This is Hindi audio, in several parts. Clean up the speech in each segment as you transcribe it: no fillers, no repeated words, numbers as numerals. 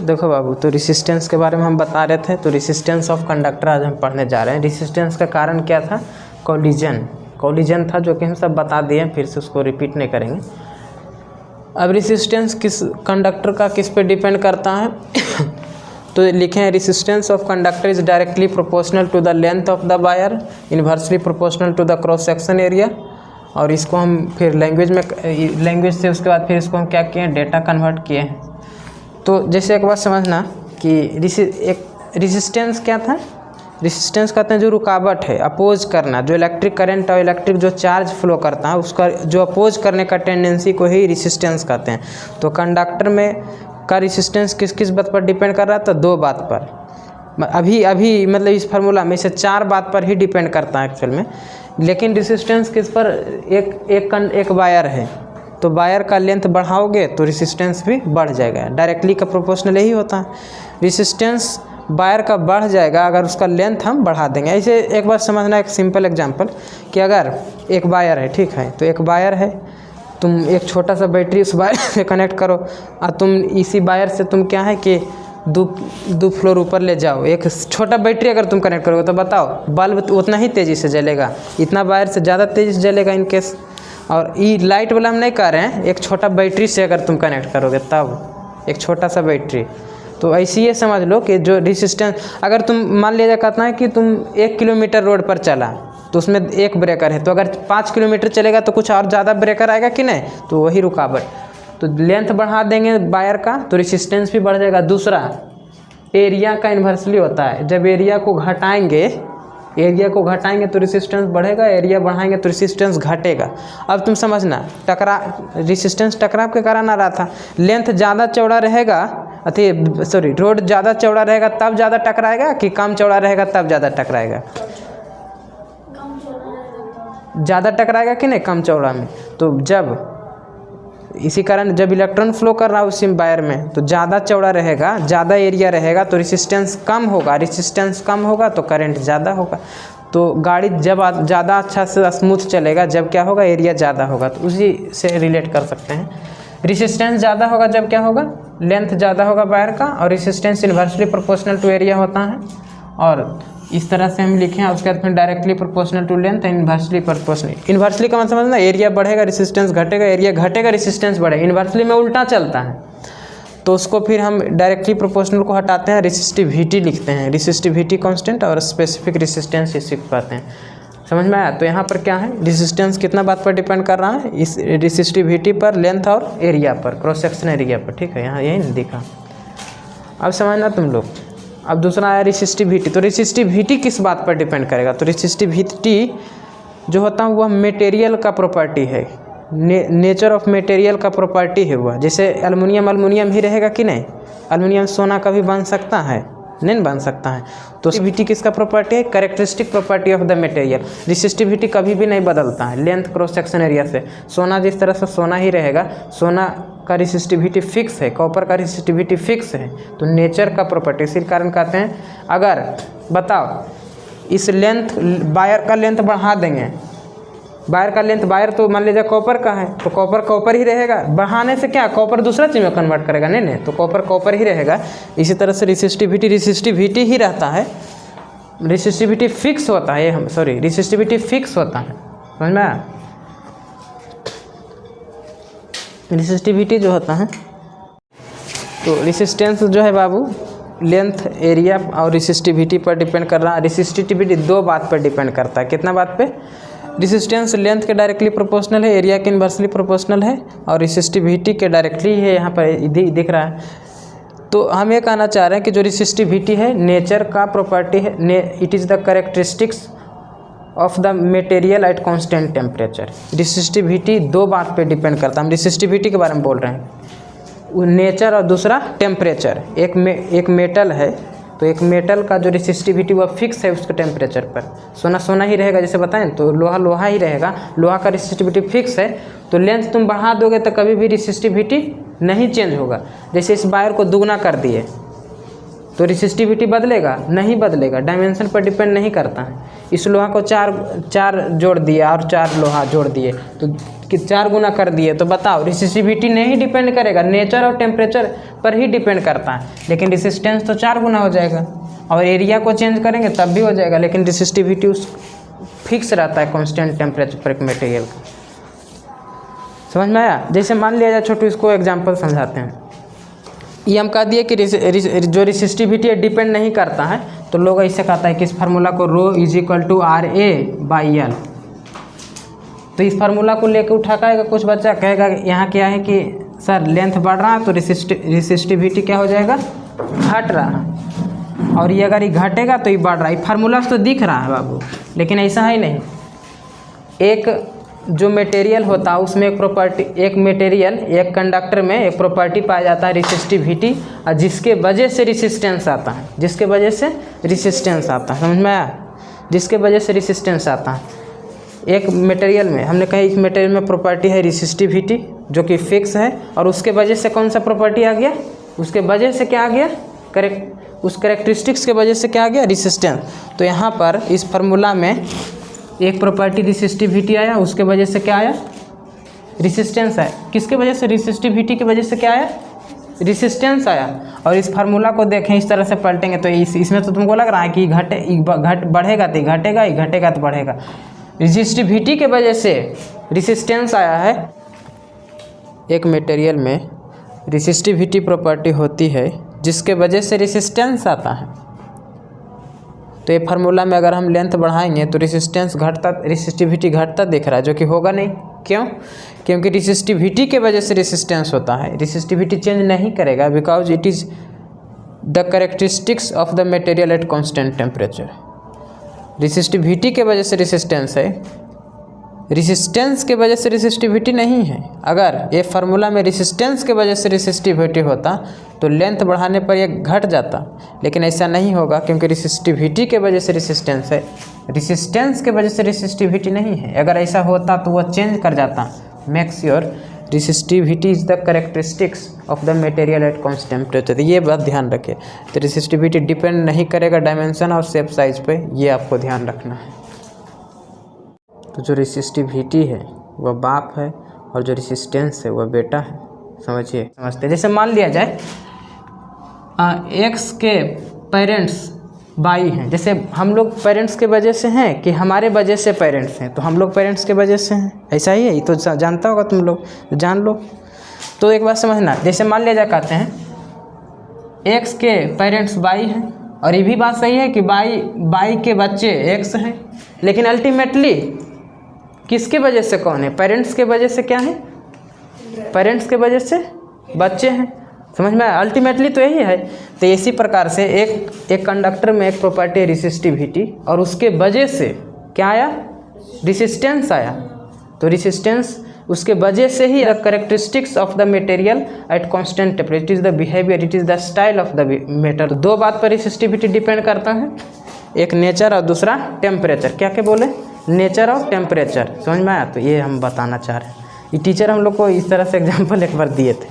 देखो बाबू, तो रेसिस्टेंस के बारे में हम बता रहे थे। तो रेसिस्टेंस ऑफ कंडक्टर आज हम पढ़ने जा रहे हैं। रेसिस्टेंस का कारण क्या था? कोलिजन था, जो कि हम सब बता दिए, फिर से उसको रिपीट नहीं करेंगे। अब रेसिस्टेंस किस कंडक्टर का किस पे डिपेंड करता है? तो लिखे हैं, resistance of conductor is directly proportional to the length of the wire, inversely proportional to the cross section area. और इसको हम फिर लैंग्वेज से उसके बाद फिर इसको हम क्या किए हैं? डेटा कन्वर्ट किए हैं। तो जैसे एक बात समझना कि रेसिस्टेंस क्या था? रेसिस्टेंस कहते हैं जो रुकावट है, अपोज करना, जो इलेक्ट्रिक करंट और इलेक्ट्रिक जो चार्ज फ्लो करता है उसका जो अपोज करने का टेंडेंसी को ही रेसिस्टेंस कहते हैं। तो कंडक्टर में का रेसिस्टेंस किस किस बात पर डिपेंड कर रहा था? 2 बात पर। अभी मतलब इस फार्मूला में से 4 बात पर ही डिपेंड करता है एक्चुअल में। लेकिन रेसिस्टेंस किस पर? एक वायर है, तो वायर का लेंथ बढ़ाओगे तो रेसिस्टेंस भी बढ़ जाएगा। डायरेक्टली का प्रोपोर्शनल यही होता है। रेसिस्टेंस वायर का बढ़ जाएगा अगर उसका लेंथ हम बढ़ा देंगे। ऐसे एक बार समझना, एक सिंपल एग्जांपल कि अगर एक वायर है, ठीक है, तो एक वायर है, तुम एक छोटा सा बैटरी उस वायर से कनेक्ट करो और तुम इसी वायर से तुम क्या है कि दो फ्लोर ऊपर ले जाओ। एक छोटा बैटरी अगर तुम कनेक्ट करोगे तो बताओ बल्ब उतना ही तेज़ी से जलेगा, इतना वायर से ज़्यादा तेज़ी से जलेगा इनकेस। और ये लाइट वाला हम नहीं कह रहे हैं, एक छोटा बैटरी से अगर तुम कनेक्ट करोगे तब, एक छोटा सा बैटरी। तो ऐसे ये समझ लो कि जो रेसिस्टेंस, अगर तुम मान लीजिए कहता है कि तुम 1 किलोमीटर रोड पर चला तो उसमें एक ब्रेकर है, तो अगर 5 किलोमीटर चलेगा तो कुछ और ज़्यादा ब्रेकर आएगा कि नहीं? तो वही रुकावट। तो लेंथ बढ़ा देंगे वायर का तो रेसिस्टेंस भी बढ़ जाएगा। दूसरा, एरिया का इन्वर्सली होता है। जब एरिया को घटाएंगे तो रेसिस्टेंस बढ़ेगा, एरिया बढ़ाएंगे तो रेसिस्टेंस घटेगा। अब तुम समझना, रेसिस्टेंस टकराव के कारण आ रहा था। लेंथ ज़्यादा चौड़ा रहेगा, रोड ज़्यादा चौड़ा रहेगा तब ज़्यादा टकराएगा कि कम चौड़ा रहेगा तब ज़्यादा टकराएगा? ज़्यादा टकराएगा कि नहीं कम चौड़ा में? तो जब इसी कारण जब इलेक्ट्रॉन फ्लो कर रहा है उसी वायर में तो ज़्यादा चौड़ा रहेगा, ज़्यादा एरिया रहेगा तो रेसिस्टेंस कम होगा, रेसिस्टेंस कम होगा तो करंट ज़्यादा होगा। तो गाड़ी जब ज़्यादा अच्छा से स्मूथ चलेगा जब क्या होगा? एरिया ज़्यादा होगा। तो उसी से रिलेट कर सकते हैं। रेसिस्टेंस ज़्यादा होगा जब क्या होगा? लेंथ ज़्यादा होगा वायर का, और resistance inversely proportional to area होता है। और इस तरह से हम लिखें, उसके बाद फिर directly proportional to length, inversely proportional. Inversely का मतलब समझना, एरिया बढ़ेगा रेसिस्टेंस घटेगा, एरिया घटेगा रेसिस्टेंस बढ़ेगा। इन्वर्सली में उल्टा चलता है। तो उसको फिर हम डायरेक्टली प्रोपोर्शनल को हटाते हैं, रेसिस्टिविटी लिखते हैं। रेसिस्टिविटी कांस्टेंट और स्पेसिफिक रेसिस्टेंस ये सीख पाते हैं। समझ में आया? तो यहाँ पर क्या है? रेसिस्टेंस कितना बात पर डिपेंड कर रहा है? इस रेसिस्टिविटी पर, लेंथ और एरिया पर, क्रॉस सेक्शन एरिया पर। ठीक है, यहाँ यही नहीं दिखा। अब समझना तुम लोग। अब दूसरा आया रेसिस्टिविटी। तो रेसिस्टिविटी किस बात पर डिपेंड करेगा? तो रेसिस्टिविटी जो होता है वह मटेरियल का प्रॉपर्टी है, नेचर ऑफ मटेरियल का प्रॉपर्टी है वह। जैसे एल्युमिनियम ही रहेगा कि नहीं? एल्युमिनियम सोना कभी बन सकता है? नहीं बन सकता है। तो रेसिस्टिविटी किसका प्रॉपर्टी है? Characteristic property of the material. Resistivity कभी भी नहीं बदलता है लेंथ क्रॉस सेक्शन एरिया से। सोना जिस तरह से सोना ही रहेगा, सोना का रेसिस्टिविटी फिक्स है, कॉपर का रेसिस्टिविटी फिक्स है। तो नेचर का प्रॉपर्टी, इसी कारण कहते हैं अगर बताओ इस वायर का लेंथ बढ़ा देंगे, वायर तो मान लीजिए कॉपर का है तो कॉपर ही रहेगा। बढ़ाने से क्या? कॉपर दूसरा चीज़ में कन्वर्ट करेगा, नहीं, तो कॉपर ही रहेगा। इसी तरह से रेसिस्टिविटी ही रहता है। रेसिस्टिविटी फिक्स होता है, रेसिस्टिविटी फिक्स होता है। समझ में आया? रेसिस्टिविटी जो होता है, तो रेसिस्टेंस जो है बाबू लेंथ, एरिया और रेसिस्टिविटी पर डिपेंड कर रहा है। रेसिस्टिविटी 2 बात पर डिपेंड करता है। कितना बात पे? रेसिस्टेंस लेंथ के डायरेक्टली प्रोपोर्शनल है, एरिया के इन्वर्सली प्रोपोर्शनल है, और रेसिस्टिविटी के डायरेक्टली है। यहाँ पर दिख रहा है। तो हम ये कहना चाह रहे हैं कि जो रेसिस्टिविटी है नेचर का प्रॉपर्टी है, it is the characteristics of the material at constant temperature. Resistivity 2 बात पे डिपेंड करता है। हम रेसिस्टिविटी के बारे में बोल रहे हैं, नेचर और दूसरा टेम्परेचर। एक मेटल है तो एक मेटल का जो रेसिस्टिविटी वह फिक्स है उसके टेम्परेचर पर। सोना ही रहेगा, जैसे बताएं तो लोहा ही रहेगा, लोहा का रेसिस्टिविटी फिक्स है। तो लेंथ तुम बढ़ा दोगे तो कभी भी रेसिस्टिविटी नहीं चेंज होगा। जैसे इस वायर को दुगना कर दिए तो रेसिस्टिविटी बदलेगा? नहीं बदलेगा, डायमेंशन पर डिपेंड नहीं करता है। इस लोहा को चार जोड़ दिए और 4 लोहा जोड़ दिए तो कि 4 गुना कर दिए, तो बताओ रेसिस्टिविटी नहीं डिपेंड करेगा, नेचर और टेम्परेचर पर ही डिपेंड करता है, लेकिन रेसिस्टेंस तो 4 गुना हो जाएगा। और एरिया को चेंज करेंगे तब भी हो जाएगा, लेकिन रेसिस्टिविटी उस फिक्स रहता है कांस्टेंट टेम्परेचर पर एक मटेरियल का। समझ में आया? जैसे मान लिया जाए छोटू, इसको एग्जांपल समझाते हैं। ये हम कह दिए कि जो रेसिस्टिविटी है डिपेंड नहीं करता है, तो लोग ऐसे कहता है कि इस फार्मूला को रो इज इक्वल टू RA/L। तो इस फार्मूला को लेकर उठा कहेगा कुछ बच्चा, कहेगा यहाँ क्या है कि सर लेंथ बढ़ रहा है तो रेसिस्टिविटी क्या हो जाएगा, घट रहा है, और ये अगर ये घटेगा तो ये बढ़ रहा है। फार्मूला तो दिख रहा है बाबू, लेकिन ऐसा है नहीं। एक जो मटेरियल होता है उसमें एक प्रॉपर्टी, एक मटेरियल एक कंडक्टर में एक प्रॉपर्टी पाया जाता है रेसिस्टिविटी, और जिसके वजह से रेसिस्टेंस आता है, जिसके वजह से रेसिस्टेंस आता है। समझ में आया? जिसके वजह से रेसिस्टेंस आता है। एक मटेरियल में हमने कहा इस मटेरियल में प्रॉपर्टी है रेसिस्टिविटी जो कि फिक्स है, और उसके वजह से कौन सा प्रॉपर्टी आ गया, उसके वजह से क्या आ गया, उस कैरेक्टरिस्टिक्स के वजह से क्या आ गया, रेसिस्टेंस। तो यहाँ पर इस फार्मूला में एक प्रॉपर्टी रेसिस्टिविटी आया, उसके वजह से क्या आया, रेसिस्टेंस आया। किसके वजह से, रेसिस्टिविटी की वजह से क्या आया, रेसिस्टेंस आया। और इस फार्मूला को देखें, इस तरह से पलटेंगे तो इसमें तो तुमको लग रहा है कि बढ़ेगा तो घटेगा, घटेगा तो बढ़ेगा। रेसिस्टिविटी के वजह से रेसिस्टेंस आया है। एक मटेरियल में रेसिस्टिविटी प्रॉपर्टी होती है जिसके वजह से रेसिस्टेंस आता है। तो ये फार्मूला में अगर हम लेंथ बढ़ाएंगे तो रेसिस्टिविटी घटता दिख रहा है, जो कि होगा नहीं। क्यों? क्योंकि रेसिस्टिविटी के वजह से रेसिस्टेंस होता है, रेसिस्टिविटी चेंज नहीं करेगा, because it is the characteristics of the material at constant temperature. Resistivity के वजह से रेसिस्टेंस है, रेसिस्टेंस के वजह से रेसिस्टिविटी नहीं है। अगर ये फार्मूला में रेसिस्टेंस के वजह से रेसिस्टिविटी होता तो लेंथ बढ़ाने पर ये घट जाता, लेकिन ऐसा नहीं होगा क्योंकि रेसिस्टिविटी के वजह से रेसिस्टेंस है, रेसिस्टेंस के वजह से रेसिस्टिविटी नहीं है। अगर ऐसा होता तो वह चेंज कर जाता। Make sure resistivity is the characteristics of the material at constant temperature. ये बात ध्यान रखें। तो रेसिस्टिविटी डिपेंड नहीं करेगा डायमेंशन और शेप साइज पे, ये आपको ध्यान रखना है। तो जो रेसिस्टिविटी है वह बाप है और जो रेसिस्टेंस है वह बेटा है। समझते। जैसे मान लिया जाए एक्स के पेरेंट्स वाई हैं। जैसे हम लोग पेरेंट्स के वजह से हैं कि हमारे वजह से पेरेंट्स हैं, तो हम लोग पेरेंट्स के वजह से हैं, ऐसा ही है। ये तो जानता होगा तुम लोग, तो जान लो। तो एक बात समझना, जैसे मान लिया जाए कहते हैं एक्स के पेरेंट्स वाई हैं, और ये भी बात सही है कि वाई के बच्चे एक्स हैं, लेकिन अल्टीमेटली किसके वजह से कौन है, पेरेंट्स के वजह से क्या है, पेरेंट्स के वजह से बच्चे हैं। समझ में आया? अल्टीमेटली तो यही है। तो इसी प्रकार से एक कंडक्टर में एक प्रॉपर्टी है रेसिस्टिविटी, और उसके वजह से क्या आया, रेसिस्टेंस आया। तो रेसिस्टेंस उसके वजह से ही the characteristics of the material at constant temperature, it is the behaviour, it is the style of the matter. दो बात पर रेसिस्टिविटी डिपेंड करता है, एक नेचर और दूसरा टेम्परेचर। क्या क्या बोले, नेचर और टेम्परेचर। समझ में आया? तो ये हम बताना चाह रहे हैं। ये टीचर हम लोग को इस तरह से एग्जाम्पल एक बार दिए थे,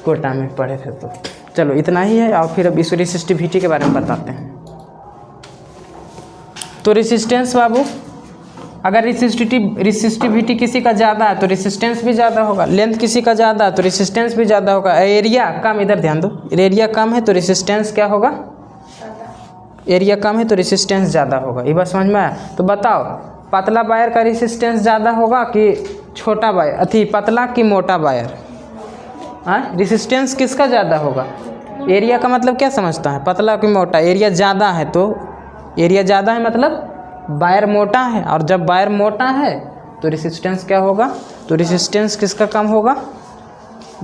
कोटा में पढ़े थे। तो चलो इतना ही है, और फिर अब इस रेसिस्टिविटी के बारे में बताते हैं। तो रेसिस्टेंस बाबू, अगर रेसिस्टिविटी किसी का ज़्यादा है तो रेसिस्टेंस भी ज़्यादा होगा, लेंथ किसी का ज़्यादा है तो रेसिस्टेंस भी ज़्यादा होगा। एरिया कम, इधर ध्यान दो, एरिया कम है तो रेसिस्टेंस क्या होगा, एरिया कम है तो रेसिस्टेंस ज़्यादा होगा। ये बात समझ में आया? तो बताओ पतला वायर का रेसिस्टेंस ज़्यादा होगा कि छोटा वायर, पतला कि मोटा वायर? हाँ, रेसिस्टेंस किसका ज़्यादा होगा? एरिया का मतलब क्या समझता है, पतला कि मोटा? एरिया ज़्यादा है तो एरिया ज़्यादा है मतलब वायर मोटा है, और जब वायर मोटा है तो रेसिस्टेंस क्या होगा, तो रेसिस्टेंस किसका कम होगा,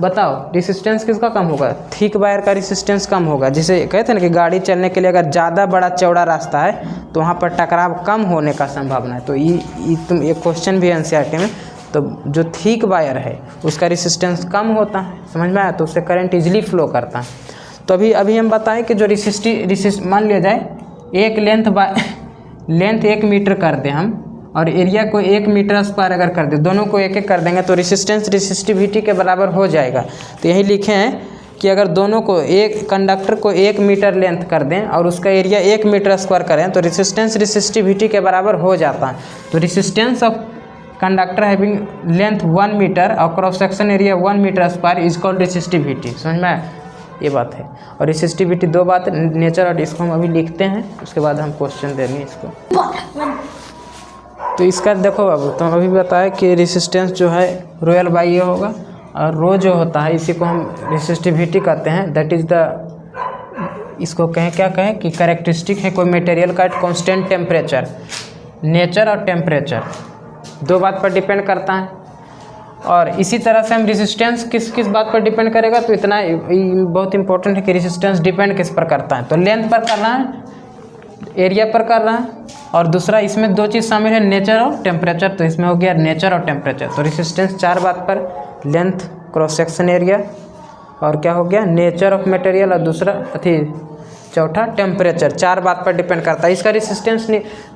बताओ रेसिस्टेंस किसका कम होगा? थिक वायर का रेसिस्टेंस कम होगा। जिसे कहते हैं ना कि गाड़ी चलने के लिए अगर ज़्यादा बड़ा चौड़ा रास्ता है तो वहाँ पर टकराव कम होने का संभावना है। तो ये तुम एक क्वेश्चन भी एनसीईआरटी में, तो जो थिक वायर है उसका रेसिस्टेंस कम होता है। समझ में आया? तो उससे करंट इजीली फ्लो करता है। तो अभी हम बताएं कि जो मान लिया जाए एक लेंथ 1 मीटर कर दें हम, और एरिया को 1 मीटर स्क्वायर अगर कर दे, दोनों को 1 कर देंगे तो रेसिस्टेंस रेसिस्टिविटी के बराबर हो जाएगा। तो यही लिखे हैं कि अगर दोनों को, एक कंडक्टर को 1 मीटर लेंथ कर दें और उसका एरिया 1 मीटर स्क्वायर करें तो रेसिस्टेंस रेसिस्टिविटी के बराबर हो जाता है। तो resistance of conductor having length 1 metre और cross section area 1 metre square is called resistivity. समझ में ये बात है। और रेसिस्टिविटी दो बात नेचर और इसको हम अभी लिखते हैं, उसके बाद हम क्वेश्चन देंगे इसको। तो इसका देखो बाबू, तो अभी बताया कि रेसिस्टेंस जो है रोयल बाई ए होगा और रो जो होता है इसी को हम रेसिस्टिविटी कहते हैं। दैट इज़ द, इसको कहें क्या कहें कि कैरेक्टरिस्टिक है कोई मटेरियल का एट कांस्टेंट टेम्परेचर। नेचर और टेम्परेचर दो बात पर डिपेंड करता है। और इसी तरह से हम रेसिस्टेंस किस किस बात पर डिपेंड करेगा, तो इतना बहुत इंपॉर्टेंट है कि रेसिस्टेंस डिपेंड किस पर करता है। तो लेंथ पर कर रहा है, एरिया पर कर रहा है, और दूसरा इसमें दो चीज़ शामिल है, नेचर और टेम्परेचर। तो इसमें हो गया नेचर और टेम्परेचर। तो रेसिस्टेंस चार बात पर, लेंथ, क्रॉस सेक्शन एरिया, और क्या हो गया नेचर ऑफ मटेरियल, और दूसरा चौथा टेम्परेचर, चार बात पर डिपेंड करता है। इसका रेसिस्टेंस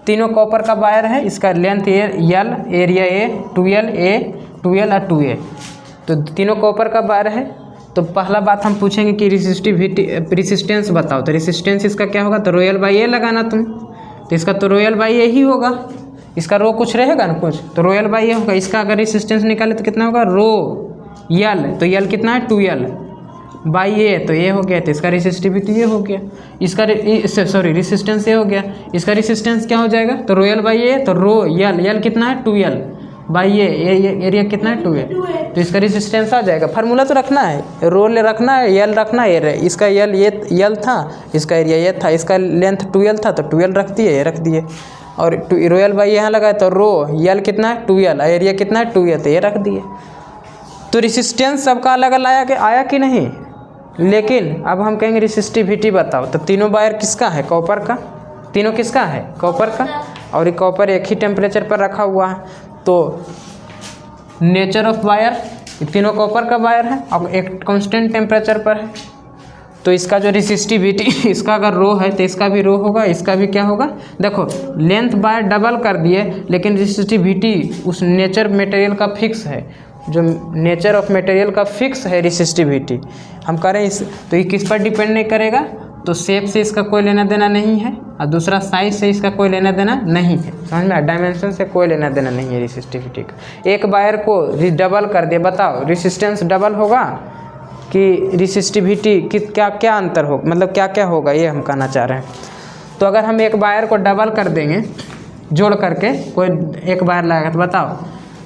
तीनों कॉपर का वायर है, इसका length L, area A, 2L और 2A, तो तीनों कॉपर का वायर है। तो पहला बात हम पूछेंगे कि रेसिस्टेंस बताओ। तो रेसिस्टेंस इसका क्या होगा, तो रोयल बाई ए लगाना तुम, तो इसका तो रोयल बाई ए ही होगा। इसका रो कुछ रहेगा ना कुछ, तो रोयल बाई ए होगा। इसका अगर रेसिस्टेंस निकाले तो कितना होगा, रो यल, तो यल कितना है 2L बाई ए, तो ये हो गया। तो इसका रेसिस्टिविटी ये हो गया, इसका रेसिस्टेंस ये हो गया। इसका रेसिस्टेंस क्या हो जाएगा, तो रोयल बाई ए, तो रो यल कितना है 2L बाई ए, एरिया कितना है 2A, तो इसका रेसिस्टेंस आ जाएगा। फार्मूला तो रखना है, रो ले रखना है, यल रखना है, इसका यल था, इसका एरिया ये था, इसका लेंथ 2L था तो 2L रख दिए, ये रख दिए। और रोयल बाई यहाँ लगाए तो रो यल कितना है 2L, एरिया कितना है 2A, तो ये रख दिए। तो रेसिस्टेंस सबका अलग अलग आया कि नहीं। लेकिन अब हम कहेंगे रेसिस्टिविटी बताओ। तो तीनों वायर किसका है, कॉपर का, तीनों किसका है, कॉपर का, और ये कॉपर एक ही टेम्परेचर पर रखा हुआ है। तो नेचर ऑफ वायर, तीनों कॉपर का वायर है और एक कांस्टेंट टेम्परेचर पर है। तो इसका जो रेसिस्टिविटी, इसका अगर रो है तो इसका भी रो होगा, इसका भी क्या होगा। देखो लेंथ वायर डबल कर दिए, लेकिन रेसिस्टिविटी उस नेचर मटेरियल का फिक्स है, जो नेचर ऑफ मटेरियल का फिक्स है रेसिस्टिविटी। हम करें इस, तो ये किस पर डिपेंड नहीं करेगा, तो शेप से इसका कोई लेना देना नहीं है, और दूसरा साइज से इसका कोई लेना देना नहीं है। समझ में, डायमेंशन से कोई लेना देना नहीं है रेसिस्टिविटी का। एक वायर को डबल कर दिए, बताओ रेसिस्टेंस डबल होगा कि रेसिस्टिविटी कि क्या क्या अंतर हो, मतलब क्या क्या होगा, ये हम कहना चाह रहे हैं। तो अगर हम एक वायर को डबल कर देंगे, जोड़ करके कोई एक वायर लगाएगा, तो बताओ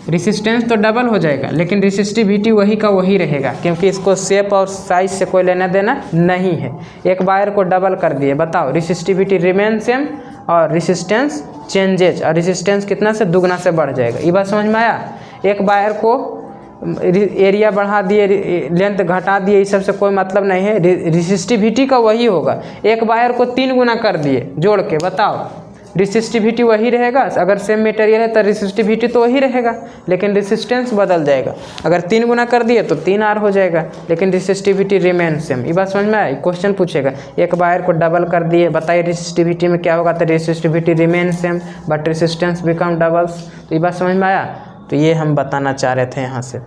रेसिस्टेंस तो डबल हो जाएगा, लेकिन रेसिस्टिविटी वही का वही रहेगा, क्योंकि इसको शेप और साइज से कोई लेना देना नहीं है। एक वायर को डबल कर दिए, बताओ रेसिस्टिविटी रिमेन सेम और रेसिस्टेंस चेंजेज, और रेसिस्टेंस कितना से दुगना से बढ़ जाएगा। ये बात समझ में आया। एक वायर को एरिया बढ़ा दिए, लेंथ घटा दिए, इस सब से कोई मतलब नहीं है, रेसिस्टिविटी का वही होगा। एक वायर को 3 गुना कर दिए जोड़ के, बताओ रेसिस्टिविटी वही रहेगा। अगर सेम मटेरियल है तो रेसिस्टिविटी तो वही रहेगा, लेकिन रेसिस्टेंस बदल जाएगा। अगर 3 गुना कर दिए तो 3R हो जाएगा, लेकिन रेसिस्टिविटी रिमेन सेम। ये बात समझ में आई। क्वेश्चन पूछेगा एक वायर को डबल कर दिए, बताइए रेसिस्टिविटी में क्या होगा, तो resistivity remain same but resistance become doubles. तो ये बात समझ में आया। तो ये हम बताना चाह रहे थे यहाँ से।